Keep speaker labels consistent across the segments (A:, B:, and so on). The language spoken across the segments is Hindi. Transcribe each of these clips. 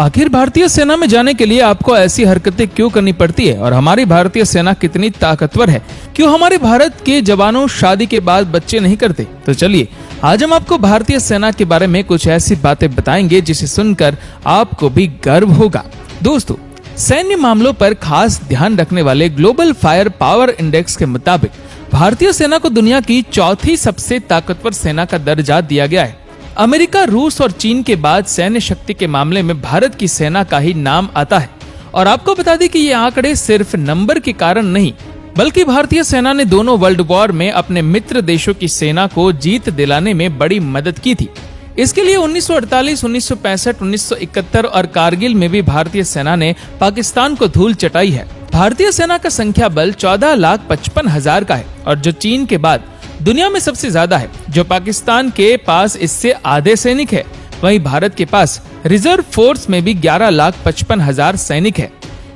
A: आखिर भारतीय सेना में जाने के लिए आपको ऐसी हरकतें क्यों करनी पड़ती है और हमारी भारतीय सेना कितनी ताकतवर है? क्यों हमारे भारत के जवानों शादी के बाद बच्चे नहीं करते? तो चलिए आज हम आपको भारतीय सेना के बारे में कुछ ऐसी बातें बताएंगे जिसे सुनकर आपको भी गर्व होगा। दोस्तों, सैन्य मामलों पर खास ध्यान रखने वाले ग्लोबल फायर पावर इंडेक्स के मुताबिक भारतीय सेना को दुनिया की चौथी सबसे ताकतवर सेना का दर्जा दिया गया है। अमेरिका, रूस और चीन के बाद सैन्य शक्ति के मामले में भारत की सेना का ही नाम आता है। और आपको बता दें कि ये आंकड़े सिर्फ नंबर के कारण नहीं, बल्कि भारतीय सेना ने दोनों वर्ल्ड वॉर में अपने मित्र देशों की सेना को जीत दिलाने में बड़ी मदद की थी। इसके लिए 1948, 1965, 1971 और कारगिल में भी भारतीय सेना ने पाकिस्तान को धूल चटाई है। भारतीय सेना का संख्या बल 14,55,000 का है और जो चीन के बाद दुनिया में सबसे ज्यादा है। जो पाकिस्तान के पास इससे आधे सैनिक है, वहीं भारत के पास रिजर्व फोर्स में भी 11,55,000 सैनिक है।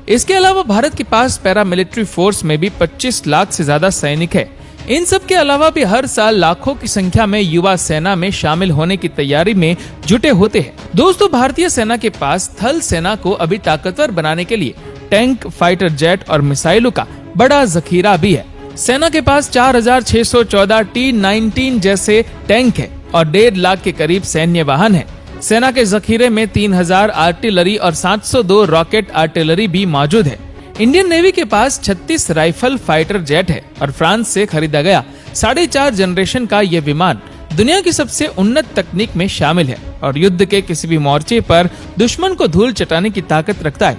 A: इसके अलावा भारत के पास पैरामिलिट्री फोर्स में भी 25 लाख से ज्यादा सैनिक है। इन सब के अलावा भी हर साल लाखों की संख्या में युवा सेना में शामिल होने की तैयारी में जुटे होते हैं। दोस्तों, भारतीय सेना के पास थल सेना को अभी ताकतवर बनाने के लिए टैंक, फाइटर जेट और मिसाइलों का बड़ा जखीरा भी है। सेना के पास 4,614 T-19 जैसे टैंक है और 1.5 लाख के करीब सैन्य वाहन है। सेना के जखीरे में 3,000 आर्टिलरी और 702 रॉकेट आर्टिलरी भी मौजूद है। इंडियन नेवी के पास 36 राइफल फाइटर जेट है और फ्रांस से खरीदा गया 4.5 जनरेशन का ये विमान दुनिया की सबसे उन्नत तकनीक में शामिल है और युद्ध के किसी भी मोर्चे पर दुश्मन को धूल चटाने की ताकत रखता है।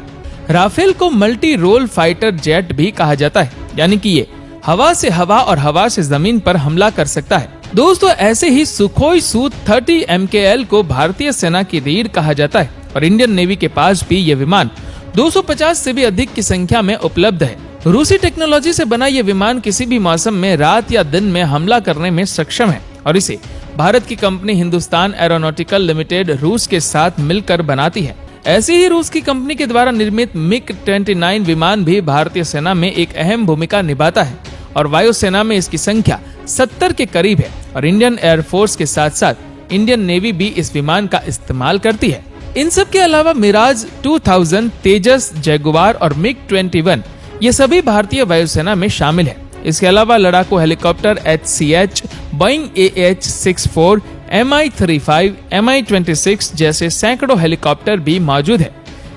A: राफेल को मल्टी रोल फाइटर जेट भी कहा जाता है, यानी कि ये हवा से हवा और हवा से जमीन पर हमला कर सकता है। दोस्तों, ऐसे ही सुखोई Su-30 MKL को भारतीय सेना की रीढ़ कहा जाता है और इंडियन नेवी के पास भी ये विमान 250 से भी अधिक की संख्या में उपलब्ध है। रूसी टेक्नोलॉजी से बना ये विमान किसी भी मौसम में रात या दिन में हमला करने में सक्षम है और इसे भारत की कंपनी हिंदुस्तान एरोनॉटिकल लिमिटेड रूस के साथ मिलकर बनाती है। ऐसी ही रूस की कंपनी के द्वारा निर्मित MiG-29 विमान भी भारतीय सेना में एक अहम भूमिका निभाता है और वायुसेना में इसकी संख्या 70 के करीब है और इंडियन एयरफोर्स के साथ साथ इंडियन नेवी भी इस विमान का इस्तेमाल करती है। इन सब के अलावा मिराज 2000, तेजस, जैगुआर और MiG-21 ये सभी भारतीय वायुसेना में शामिल है। इसके अलावा लड़ाकू helicopter HCH, Boeing AH-64, Mi-35, Mi-26 जैसे सैकड़ों हेलीकॉप्टर भी मौजूद है।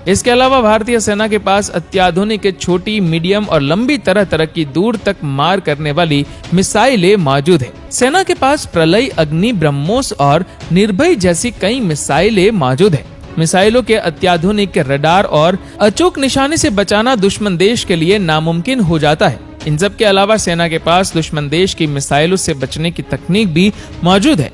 A: इसके अलावा भारतीय सेना के पास अत्याधुनिक छोटी, मीडियम और लंबी तरह तरह की दूर तक मार करने वाली मिसाइलें मौजूद है। सेना के पास प्रलय, अग्नि, ब्रह्मोस और निर्भय जैसी कई मिसाइलें मौजूद है। मिसाइलों के अत्याधुनिक रडार और अचूक निशाने से बचाना दुश्मन देश के लिए नामुमकिन हो जाता है। इन सब के अलावा सेना के पास दुश्मन देश की मिसाइलों से बचने की तकनीक भी मौजूद है।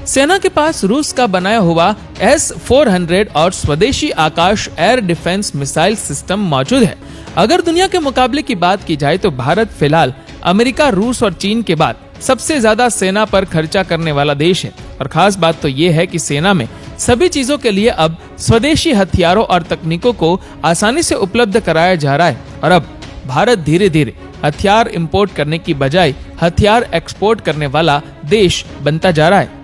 A: सेना के पास रूस का बनाया हुआ S-400 और स्वदेशी आकाश एयर डिफेंस मिसाइल सिस्टम मौजूद है। अगर दुनिया के मुकाबले की बात की जाए तो भारत फिलहाल अमेरिका, रूस और चीन के बाद सबसे ज्यादा सेना पर खर्चा करने वाला देश है। और खास बात तो ये है कि सेना में सभी चीजों के लिए अब स्वदेशी हथियारों और तकनीकों को आसानी से उपलब्ध कराया जा रहा है और अब भारत धीरे धीरे हथियार इंपोर्ट करने की बजाय हथियार एक्सपोर्ट करने वाला देश बनता जा रहा है।